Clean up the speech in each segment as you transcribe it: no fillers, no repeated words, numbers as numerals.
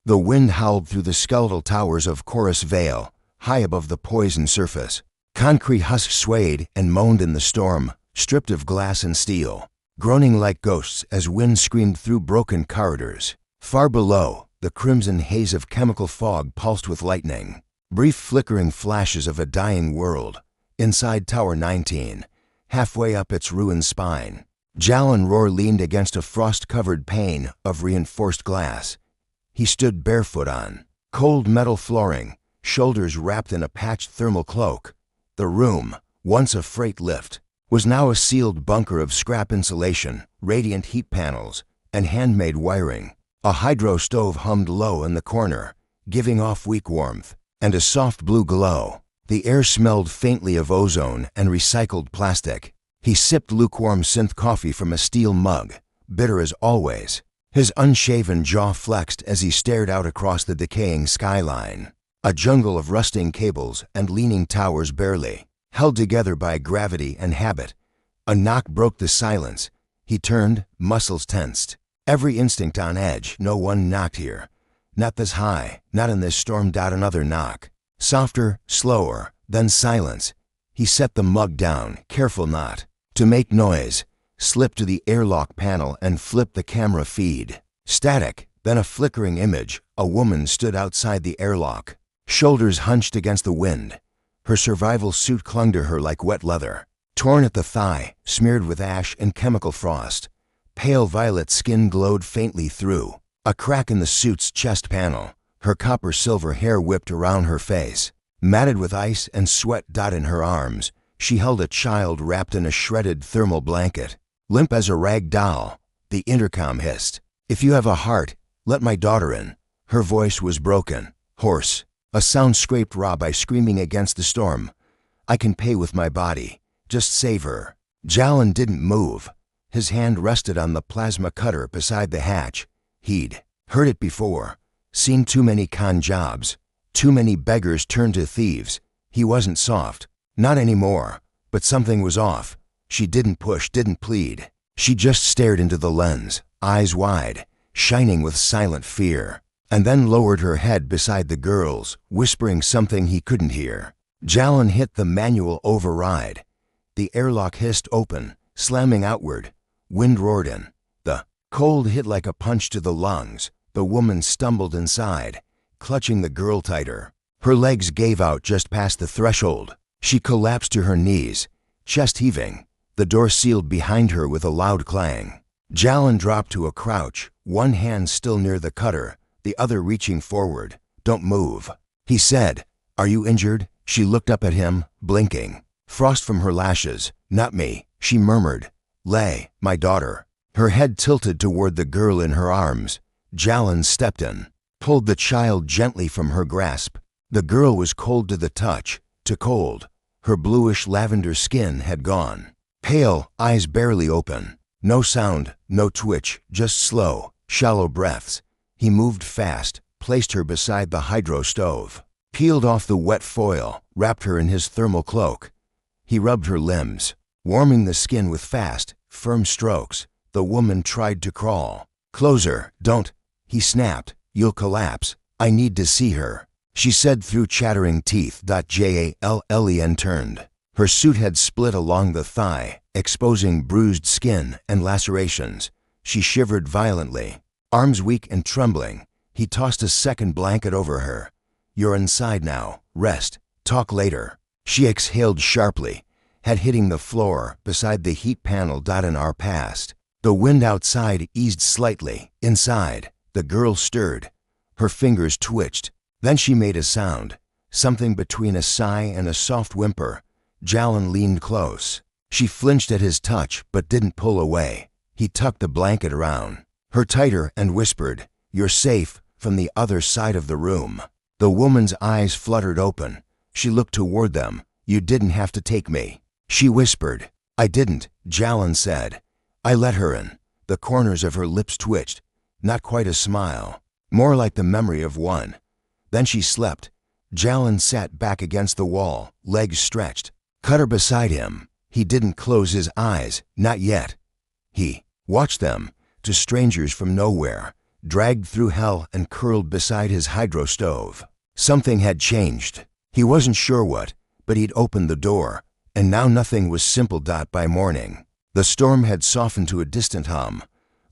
The wind howled through the skeletal towers of Chorus Vale, high above the poison surface. Concrete husks swayed and moaned in the storm, stripped of glass and steel, groaning like ghosts as wind screamed through broken corridors. Far below, the crimson haze of chemical fog pulsed with lightning, brief flickering flashes of a dying world. Inside Tower 19, halfway up its ruined spine, Jalan Rohr leaned against a frost-covered pane of reinforced glass. He stood barefoot on cold metal flooring, shoulders wrapped in a patched thermal cloak. The room, once a freight lift, was now a sealed bunker of scrap insulation, radiant heat panels, and handmade wiring. A hydro stove hummed low in the corner, giving off weak warmth and a soft blue glow. The air smelled faintly of ozone and recycled plastic. He sipped lukewarm synth coffee from a steel mug, bitter as always. His unshaven jaw flexed as he stared out across the decaying skyline. A jungle of rusting cables and leaning towers barely held together by gravity and habit. A knock broke the silence. He turned, muscles tensed, every instinct on edge. No one knocked here. Not this high, not in this storm. Another knock. Softer, slower, then silence. He set the mug down, careful not to make noise, slipped to the airlock panel and flipped the camera feed. Static, then a flickering image. A woman stood outside the airlock, shoulders hunched against the wind. Her survival suit clung to her like wet leather, torn at the thigh, smeared with ash and chemical frost. Pale violet skin glowed faintly through a crack in the suit's chest panel. Her copper-silver hair whipped around her face, matted with ice and sweat. In her arms, she held a child wrapped in a shredded thermal blanket, limp as a rag doll. The intercom hissed, "If you have a heart, let my daughter in." Her voice was broken, hoarse, a sound scraped raw by screaming against the storm. "I can pay with my body. Just save her." Jalan didn't move. His hand rested on the plasma cutter beside the hatch. He'd heard it before, seen too many con jobs, too many beggars turned to thieves. He wasn't soft, not anymore, but something was off. She didn't push, didn't plead. She just stared into the lens, eyes wide, shining with silent fear, and then lowered her head beside the girl's, whispering something he couldn't hear. Jalan hit the manual override. The airlock hissed open, slamming outward. Wind roared in. The cold hit like a punch to the lungs. The woman stumbled inside, clutching the girl tighter. Her legs gave out just past the threshold. She collapsed to her knees, chest heaving. The door sealed behind her with a loud clang. Jalan dropped to a crouch, one hand still near the cutter, the other reaching forward. "Don't move," he said. "Are you injured?" She looked up at him, blinking. Frost from her lashes. "Not me," she murmured. "Lay, my daughter." Her head tilted toward the girl in her arms. Jalan stepped in, pulled the child gently from her grasp. The girl was cold to the touch, too cold. Her bluish lavender skin had gone. Pale, eyes barely open. No sound, no twitch, just slow, shallow breaths. He moved fast, placed her beside the hydro stove, peeled off the wet foil, wrapped her in his thermal cloak. He rubbed her limbs, warming the skin with fast, firm strokes. The woman tried to crawl. "Closer, don't," he snapped. "You'll collapse. I need to see her," she said through chattering teeth. Jallen turned. Her suit had split along the thigh, exposing bruised skin and lacerations. She shivered violently, arms weak and trembling. He tossed a second blanket over her. "You're inside now. Rest. Talk later." She exhaled sharply, head hitting the floor beside the heat panel. An hour passed. The wind outside eased slightly. Inside, the girl stirred. Her fingers twitched. Then she made a sound, something between a sigh and a soft whimper. Jalan leaned close. She flinched at his touch but didn't pull away. He tucked the blanket around her tighter and whispered, "You're safe," from the other side of the room. The woman's eyes fluttered open. She looked toward them. "You didn't have to take me," she whispered. "I didn't," Jalan said. "I let her in." The corners of her lips twitched. Not quite a smile, more like the memory of one. Then she slept. Jalan sat back against the wall, legs stretched, cutter beside him. He didn't close his eyes, not yet. He watched them, to strangers from nowhere, dragged through hell and curled beside his hydro stove. Something had changed. He wasn't sure what, but he'd opened the door, and now nothing was simple. By morning, the storm had softened to a distant hum,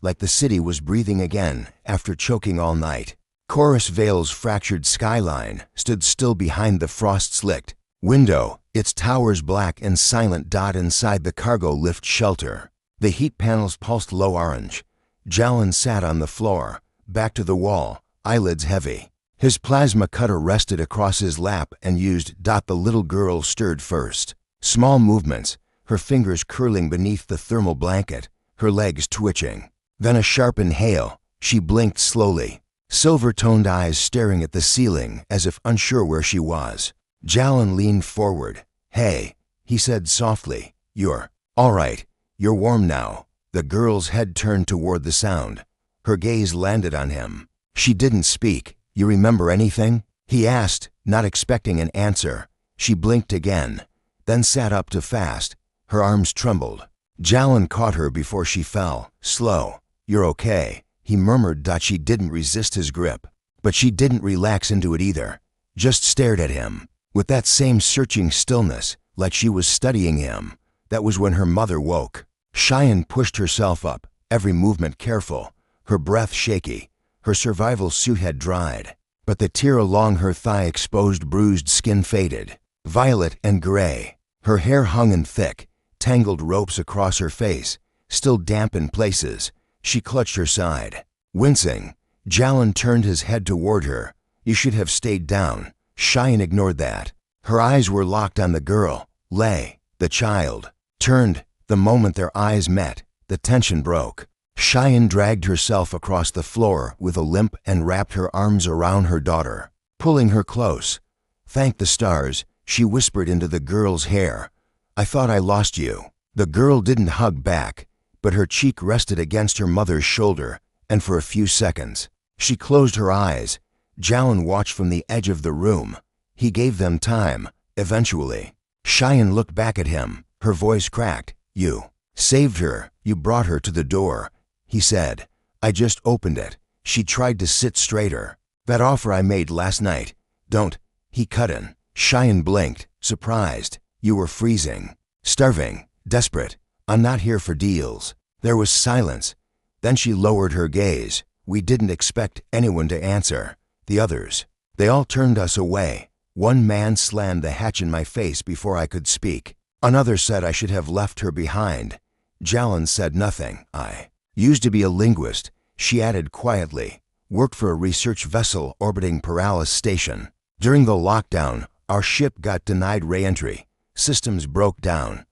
like the city was breathing again after choking all night. Chorus Vale's fractured skyline stood still behind the frost-slicked window, its towers black and silent. Inside the cargo lift shelter, the heat panels pulsed low orange. Jalin sat on the floor, back to the wall, eyelids heavy. His plasma cutter rested across his lap and used. The little girl stirred first. Small movements, her fingers curling beneath the thermal blanket, her legs twitching. Then a sharp inhale. She blinked slowly, silver-toned eyes staring at the ceiling as if unsure where she was. Jalin leaned forward. "Hey," he said softly. "You're all right. You're warm now." The girl's head turned toward the sound. Her gaze landed on him. She didn't speak. "You remember anything?" he asked, not expecting an answer. She blinked again, then sat up too fast. Her arms trembled. Jalin caught her before she fell. "Slow. You're okay," he murmured. She didn't resist his grip, but she didn't relax into it either. Just stared at him, with that same searching stillness, like she was studying him. That was when her mother woke. Cheyenne pushed herself up, every movement careful, her breath shaky. Her survival suit had dried, but the tear along her thigh exposed bruised skin faded, violet and gray. Her hair hung in thick, tangled ropes across her face, still damp in places. She clutched her side. Wincing, Jalin turned his head toward her. "You should have stayed down." Cheyenne ignored that. Her eyes were locked on the girl. Lay, the child, turned. The moment their eyes met, the tension broke. Cheyenne dragged herself across the floor with a limp and wrapped her arms around her daughter, pulling her close. "Thank the stars," she whispered into the girl's hair. "I thought I lost you." The girl didn't hug back, but her cheek rested against her mother's shoulder, and for a few seconds, she closed her eyes. Jalin watched from the edge of the room. He gave them time. Eventually, Cheyenne looked back at him, her voice cracked. "You saved her. You brought her to the door," he said. "I just opened it." She tried to sit straighter. "That offer I made last night. Don't," he cut in. Cheyenne blinked, surprised. "You were freezing, starving, desperate. I'm not here for deals." There was silence. Then she lowered her gaze. "We didn't expect anyone to answer. The others, they all turned us away. One man slammed the hatch in my face before I could speak. Another said I should have left her behind." Jalin said nothing. "I used to be a linguist," she added quietly. "Worked for a research vessel orbiting Paralis Station. During the lockdown, our ship got denied re-entry. Systems broke down.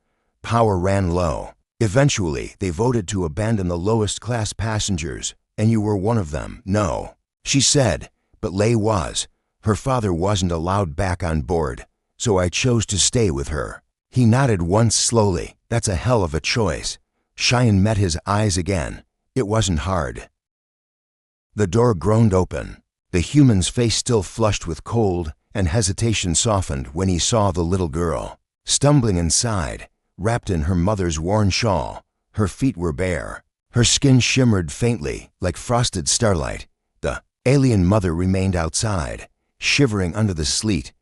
Power ran low. Eventually, they voted to abandon the lowest class passengers, and you were one of them." "No," she said, but Lay was. Her father wasn't allowed back on board, so I chose to stay with her. He nodded once slowly. "That's a hell of a choice." Cheyenne met his eyes again. It wasn't hard. The door groaned open. The human's face still flushed with cold, and hesitation softened when he saw the little girl, stumbling inside, wrapped in her mother's worn shawl. Her feet were bare. Her skin shimmered faintly, like frosted starlight. The alien mother remained outside, shivering under the sleet,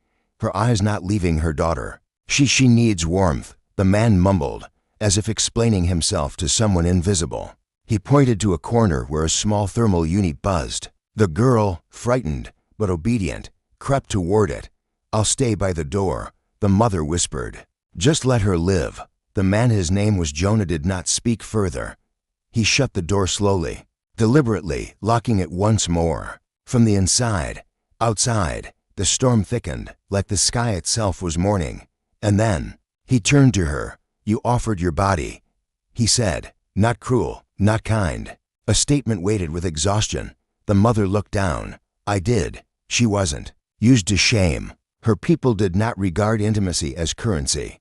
her eyes not leaving her daughter. She needs warmth," the man mumbled, as if explaining himself to someone invisible. He pointed to a corner where a small thermal unit buzzed. The girl, frightened but obedient, crept toward it. "I'll stay by the door," the mother whispered. "Just let her live." The man, his name was Jonah, did not speak further. He shut the door slowly, deliberately, locking it once more. From the inside, outside, the storm thickened, like the sky itself was mourning. And then, he turned to her. "You offered your body," he said. "Not cruel, not kind." A statement weighted with exhaustion. The mother looked down. "I did." She wasn't used to shame. Her people did not regard intimacy as currency.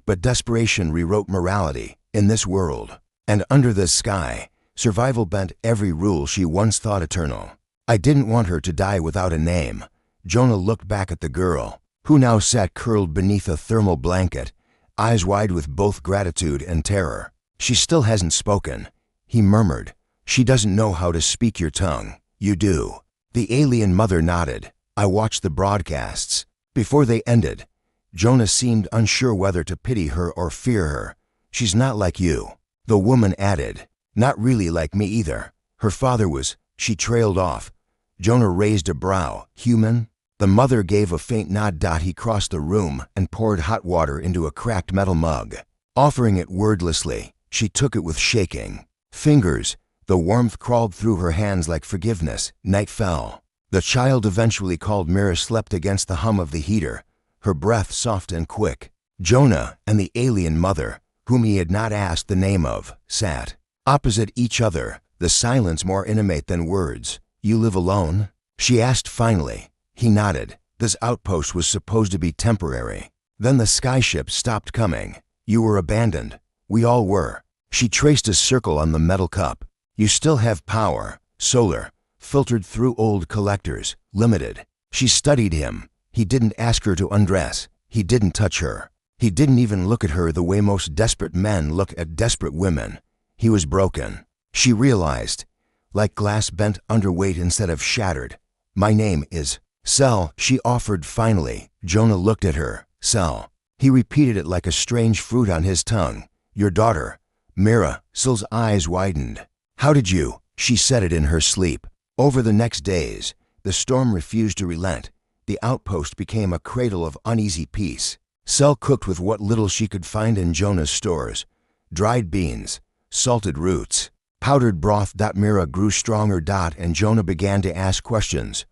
But desperation rewrote morality in this world. And under this sky, survival bent every rule she once thought eternal. "I didn't want her to die without a name." Jonah looked back at the girl, who now sat curled beneath a thermal blanket, eyes wide with both gratitude and terror. "She still hasn't spoken," he murmured. She doesn't know how to speak your tongue. You do. The alien mother nodded. I watched the broadcasts. Before they ended, Jonah seemed unsure whether to pity her or fear her. She's not like you. The woman added. Not really like me either. Her father was. She trailed off. Jonah raised a brow. Human? The mother gave a faint nod. He crossed the room and poured hot water into a cracked metal mug. Offering it wordlessly, she took it with shaking fingers. The warmth crawled through her hands like forgiveness. Night fell. The child eventually called. Mira slept against the hum of the heater, her breath soft and quick. Jonah and the alien mother, whom he had not asked the name of, sat opposite each other, the silence more intimate than words. You live alone? She asked finally. He nodded. This outpost was supposed to be temporary. Then the skyship stopped coming. You were abandoned. We all were. She traced a circle on the metal cup. You still have power, solar, filtered through old collectors, limited. She studied him. He didn't ask her to undress. He didn't touch her. He didn't even look at her the way most desperate men look at desperate women. He was broken. She realized, like glass bent under weight instead of shattered. My name is Cell, she offered finally. Jonah looked at her. Cell. He repeated it like a strange fruit on his tongue. Your daughter. Mira. Cell's eyes widened. How did you? She said it in her sleep. Over the next days, the storm refused to relent. The outpost became a cradle of uneasy peace. Cell cooked with what little she could find in Jonah's stores. Dried beans, salted roots, powdered broth. Mira grew stronger. And Jonah began to ask questions.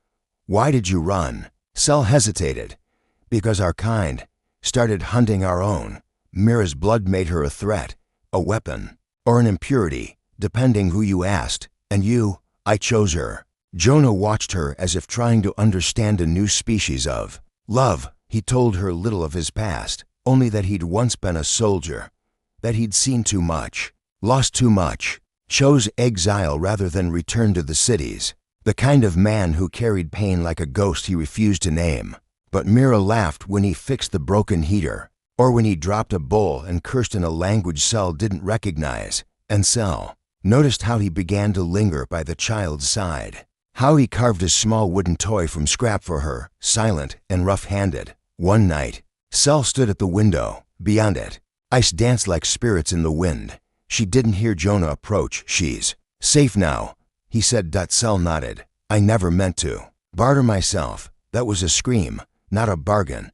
Why did you run? Cell hesitated. Because our kind started hunting our own. Mira's blood made her a threat, a weapon, or an impurity, depending who you asked. And you, I chose her. Jonah watched her as if trying to understand a new species of love. He told her little of his past, only that he'd once been a soldier, that he'd seen too much, lost too much, chose exile rather than return to the cities. The kind of man who carried pain like a ghost he refused to name. But Mira laughed when he fixed the broken heater, or when he dropped a bowl and cursed in a language Cell didn't recognize. And Cell noticed how he began to linger by the child's side, how he carved a small wooden toy from scrap for her, silent and rough-handed. One night, Cell stood at the window. Beyond it, ice danced like spirits in the wind. She didn't hear Jonah approach. She's safe now, he said. Cell nodded. I never meant to barter myself. That was a scream, not a bargain.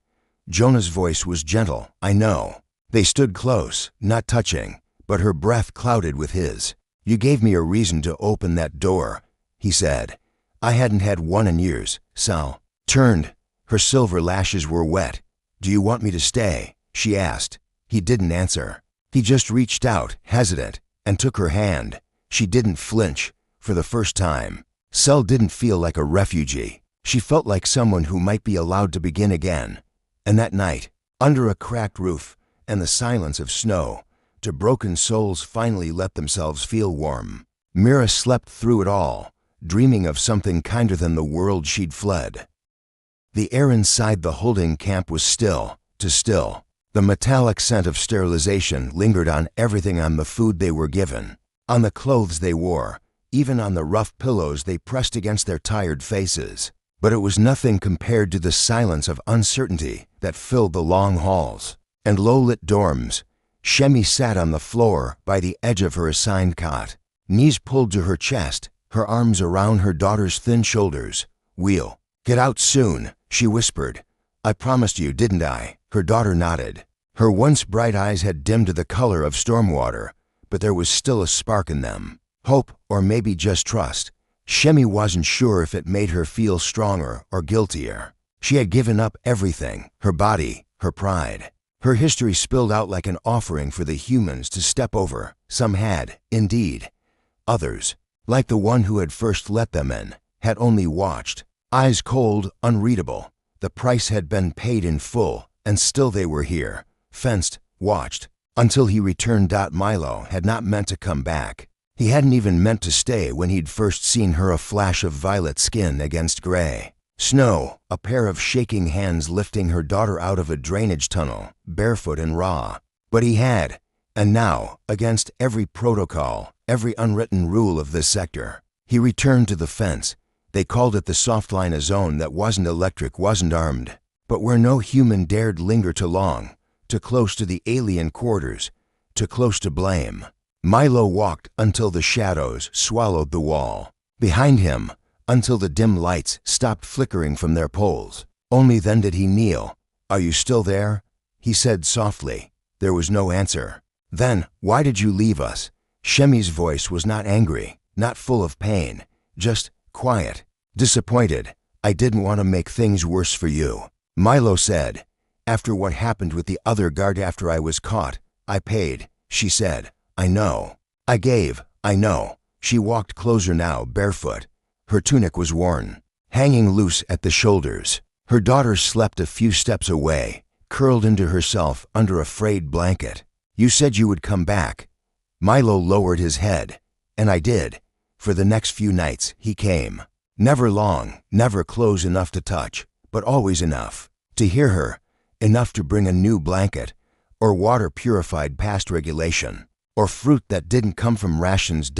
Jonah's voice was gentle. I know. They stood close, not touching, but her breath clouded with his. You gave me a reason to open that door, he said. I hadn't had one in years. Cell turned. Her silver lashes were wet. Do you want me to stay? She asked. He didn't answer. He just reached out, hesitant, and took her hand. She didn't flinch. For the first time, Cell didn't feel like a refugee. She felt like someone who might be allowed to begin again. And that night, under a cracked roof and the silence of snow, two broken souls finally let themselves feel warm. Mira slept through it all, dreaming of something kinder than the world she'd fled. The air inside the holding camp was still, too still. The metallic scent of sterilization lingered on everything, on the food they were given, on the clothes they wore, even on the rough pillows they pressed against their tired faces. But it was nothing compared to the silence of uncertainty that filled the long halls and low-lit dorms. Shemi sat on the floor by the edge of her assigned cot, knees pulled to her chest, her arms around her daughter's thin shoulders. We'll get out soon, she whispered. I promised you, didn't I? Her daughter nodded. Her once bright eyes had dimmed to the color of stormwater, but there was still a spark in them. Hope, or maybe just trust. Shemi wasn't sure if it made her feel stronger or guiltier. She had given up everything, her body, her pride. Her history spilled out like an offering for the humans to step over. Some had, indeed. Others, like the one who had first let them in, had only watched. Eyes cold, unreadable. The price had been paid in full, and still they were here, fenced, watched, until he returned. Milo had not meant to come back. He hadn't even meant to stay when he'd first seen her, a flash of violet skin against gray. Snow, a pair of shaking hands lifting her daughter out of a drainage tunnel, barefoot and raw. But he had, And now, against every protocol, every unwritten rule of this sector, he returned to the fence. They called it the soft line, a zone that wasn't electric, wasn't armed, but where no human dared linger too long, too close to the alien quarters, too close to blame. Milo walked until the shadows swallowed the wall behind him, until the dim lights stopped flickering from their poles. Only then did he kneel. "Are you still there?" he said softly. There was no answer. "Then, why did you leave us?" Shemi's voice was not angry, not full of pain, just quiet, disappointed. "I didn't want to make things worse for you," Milo said. "After what happened with the other guard, after I was caught, I paid," she said. "I know. I gave, I know." She walked closer now, barefoot. Her tunic was worn, hanging loose at the shoulders. Her daughter slept a few steps away, curled into herself under a frayed blanket. "You said you would come back." Milo lowered his head. "And I did. For the next few nights, he came. Never long, never close enough to touch, but always enough to hear her, enough to bring a new blanket, or water purified past regulation, or fruit that didn't come from rations.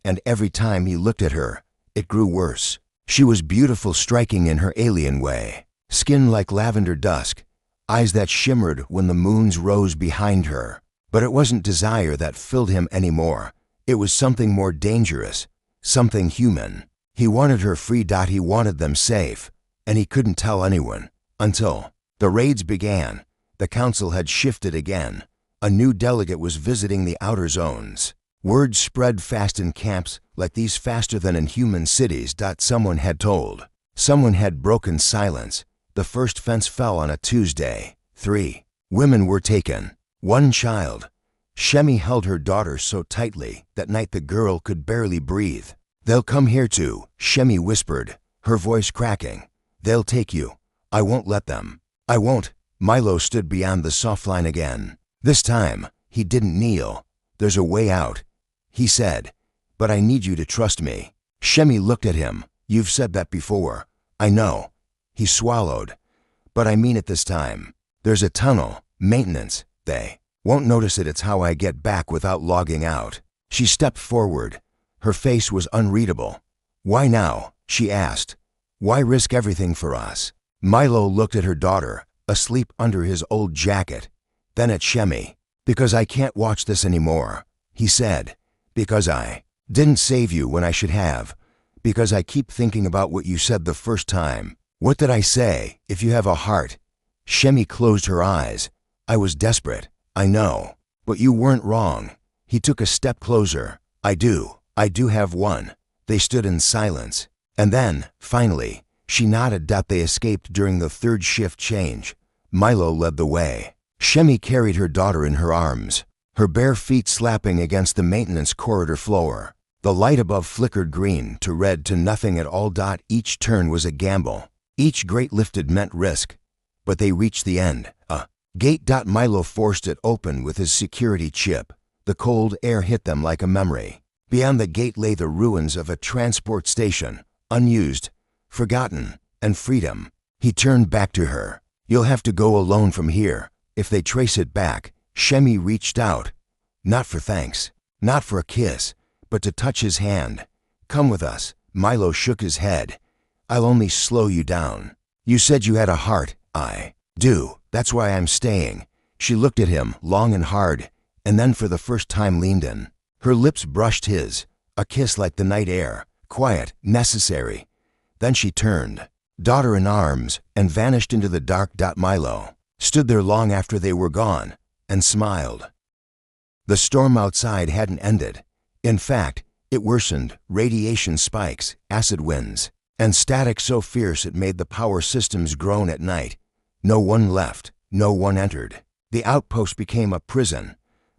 And every time he looked at her, it grew worse. She was beautiful, striking in her alien way, skin like lavender dusk, eyes that shimmered when the moons rose behind her. But it wasn't desire that filled him anymore. It was something more dangerous, something human. He wanted her free. He wanted them safe, and he couldn't tell anyone until the raids began. The council had shifted again. A new delegate was visiting the outer zones. Word spread fast in camps like these, faster than in human cities. Someone had told. Someone had broken silence. The first fence fell on a Tuesday. 3 women were taken. 1 child. Shemi held her daughter so tightly that night the girl could barely breathe. "They'll come here too," Shemi whispered, her voice cracking. "They'll take you. I won't let them. I won't." Milo stood beyond the soft line again. This time, he didn't kneel. "There's a way out," he said, "but I need you to trust me." Shemi looked at him. "You've said that before." "I know." He swallowed. "But I mean it this time. There's a tunnel, maintenance. They won't notice it. It's how I get back without logging out." She stepped forward. Her face was unreadable. "Why now?" she asked. "Why risk everything for us?" Milo looked at her daughter, asleep under his old jacket, then at Shemi. "Because I can't watch this anymore," he said. "Because I didn't save you when I should have. Because I keep thinking about what you said the first time." "What did I say? If you have a heart." Shemi closed her eyes. "I was desperate. I know. But you weren't wrong." He took a step closer. I do have one." They stood in silence. And then, finally, she nodded. They escaped during the third shift change. Milo led the way. Shemi carried her daughter in her arms, her bare feet slapping against the maintenance corridor floor. The light above flickered green to red to nothing at all. Each turn was a gamble. Each grate lifted meant risk. But they reached the end. A gate. Milo forced it open with his security chip. The cold air hit them like a memory. Beyond the gate lay the ruins of a transport station, unused, forgotten, and freedom. He turned back to her. "You'll have to go alone from here. If they trace it back." Shemi reached out. Not for thanks, not for a kiss, but to touch his hand. "Come with us." Milo shook his head. "I'll only slow you down. You said you had a heart." "I do. That's why I'm staying." She looked at him long and hard, and then for the first time leaned in. Her lips brushed his, a kiss like the night air, quiet, necessary. Then she turned, daughter in arms, and vanished into the dark. Milo stood there long after they were gone, and smiled. The storm outside hadn't ended. In fact, it worsened. Radiation spikes, acid winds, and static so fierce it made the power systems groan at night. No one left, no one entered. The outpost became a prison,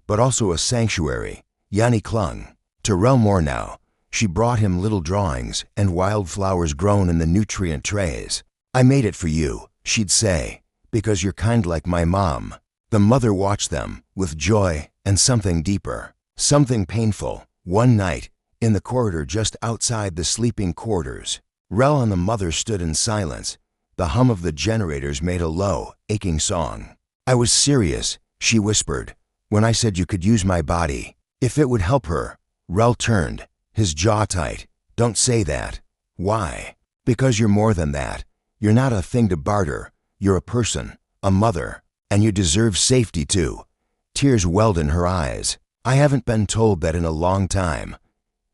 but also a sanctuary. Yanni clung to Relmore now. She brought him little drawings and wildflowers grown in the nutrient trays. "I made it for you," she'd say, "because you're kind like my mom." The mother watched them with joy and something deeper, something painful. One night, in the corridor just outside the sleeping quarters, Rel and the mother stood in silence. The hum of the generators made a low, aching song. "I was serious," she whispered. When I said you could use my body, if it would help her. Rel turned, his jaw tight. Don't say that. Why? Because you're more than that. You're not a thing to barter. You're a person, a mother, and you deserve safety too. Tears welled in her eyes. I haven't been told that in a long time.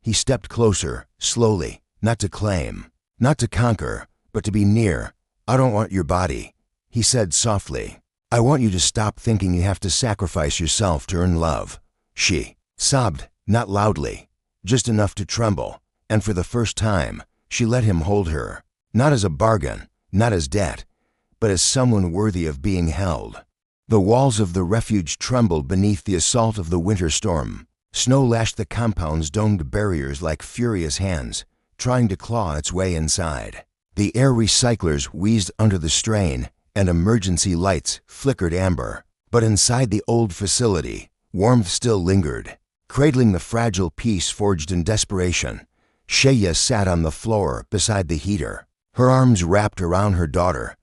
He stepped closer, slowly, not to claim, not to conquer, but to be near. I don't want your body, he said softly. I want you to stop thinking you have to sacrifice yourself to earn love. She sobbed, not loudly, just enough to tremble, and for the first time, she let him hold her, not as a bargain, not as debt, but as someone worthy of being held. The walls of the refuge trembled beneath the assault of the winter storm. Snow lashed the compound's domed barriers like furious hands, trying to claw its way inside. The air recyclers wheezed under the strain, and emergency lights flickered amber. But inside the old facility, warmth still lingered. Cradling the fragile peace forged in desperation, Shaya sat on the floor beside the heater, her arms wrapped around her daughter,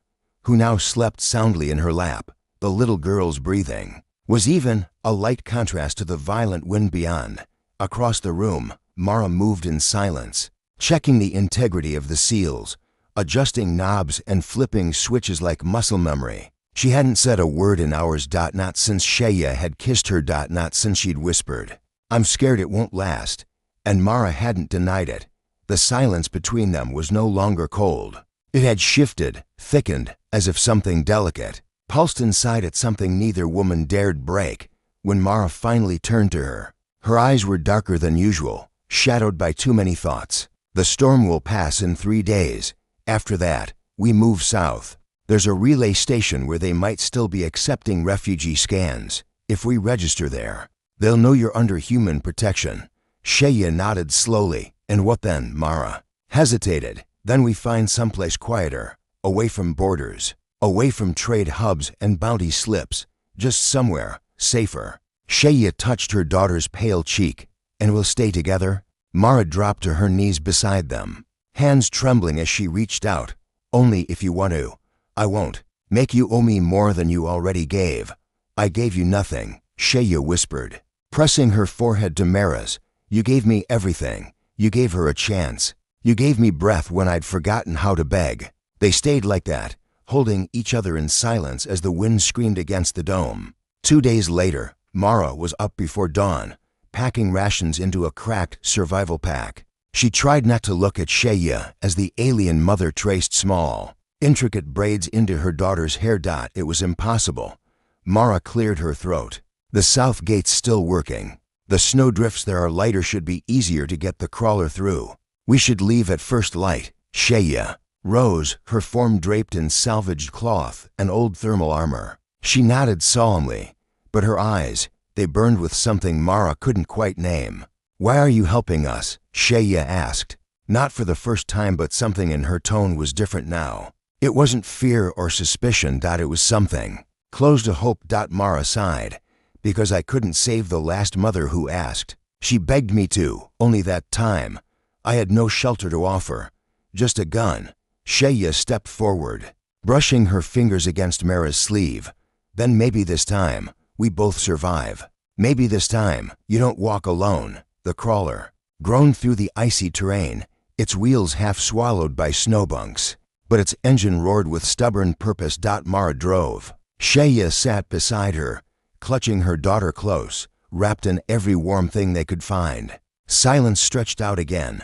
who now slept soundly in her lap. The little girl's breathing was even, a light contrast to the violent wind beyond. Across the room, Mara moved in silence, checking the integrity of the seals, adjusting knobs and flipping switches like muscle memory. She hadn't said a word in hours. Not since Shaya had kissed her. Not since she'd whispered, I'm scared it won't last. And Mara hadn't denied it. The silence between them was no longer cold. It had shifted, thickened, as if something delicate pulsed inside it, something neither woman dared break. When Mara finally turned to her, her eyes were darker than usual, shadowed by too many thoughts. The storm will pass in 3 days. After that, we move south. There's a relay station where they might still be accepting refugee scans. If we register there, they'll know you're under human protection. Shaya nodded slowly. And what then? Mara hesitated. Then we find someplace quieter, away from borders, away from trade hubs and bounty slips, just somewhere safer. Shaya touched her daughter's pale cheek. And we'll stay together? Mara dropped to her knees beside them, hands trembling as she reached out. Only if you want to. I won't make you owe me more than you already gave. I gave you nothing, Shaya whispered, pressing her forehead to Mara's. You gave me everything. You gave her a chance. You gave me breath when I'd forgotten how to beg. They stayed like that, holding each other in silence as the wind screamed against the dome. 2 days later, Mara was up before dawn, packing rations into a cracked survival pack. She tried not to look at Shaya as the alien mother traced small, intricate braids into her daughter's hair. It was impossible. Mara cleared her throat. The south gate's still working. The snowdrifts there are lighter, should be easier to get the crawler through. We should leave at first light. Shaya rose, her form draped in salvaged cloth and old thermal armor. She nodded solemnly, but her eyes, they burned with something Mara couldn't quite name. Why are you helping us? Shaya asked. Not for the first time, but something in her tone was different now. It wasn't fear or suspicion. It was something close to hope. Mara sighed. Because I couldn't save the last mother who asked. She begged me to, only that time. I had no shelter to offer, just a gun. Shaya stepped forward, brushing her fingers against Mara's sleeve. Then maybe this time, we both survive. Maybe this time, you don't walk alone. The crawler groaned through the icy terrain, its wheels half swallowed by snowbunks, but its engine roared with stubborn purpose. Mara drove. Shaya sat beside her, clutching her daughter close, wrapped in every warm thing they could find. Silence stretched out again,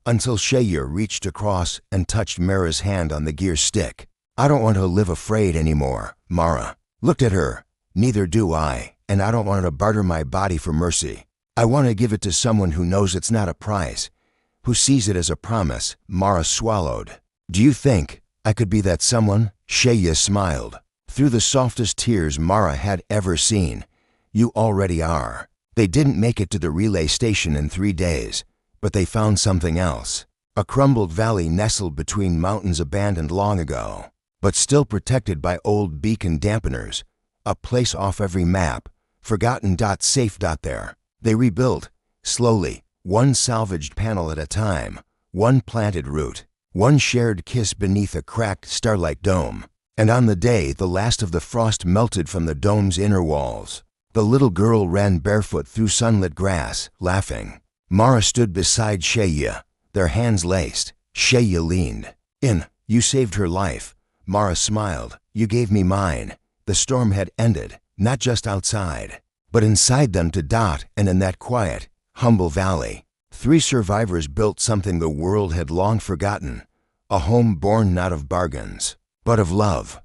until Shaya reached across and touched Mara's hand on the gear stick. I don't want to live afraid anymore. Mara looked at her. Neither do I, and I don't want to barter my body for mercy. I want to give it to someone who knows it's not a prize, who sees it as a promise. Mara swallowed. Do you think I could be that someone? Shaya smiled. Through the softest tears Mara had ever seen. You already are. They didn't make it to the relay station in 3 days, but they found something else. A crumbled valley nestled between mountains, abandoned long ago, but still protected by old beacon dampeners. A place off every map, forgotten. Safe. There. They rebuilt, slowly, one salvaged panel at a time, one planted root, one shared kiss beneath a cracked starlight dome. And on the day the last of the frost melted from the dome's inner walls, The little girl ran barefoot through sunlit grass, laughing. Mara stood beside Shaya, their hands laced. Shaya leaned in. You saved her life. Mara smiled. You gave me mine. The storm had ended, not just outside, but inside them to Dot and in that quiet, humble valley. 3 survivors built something the world had long forgotten, a home born not of bargains, but of love.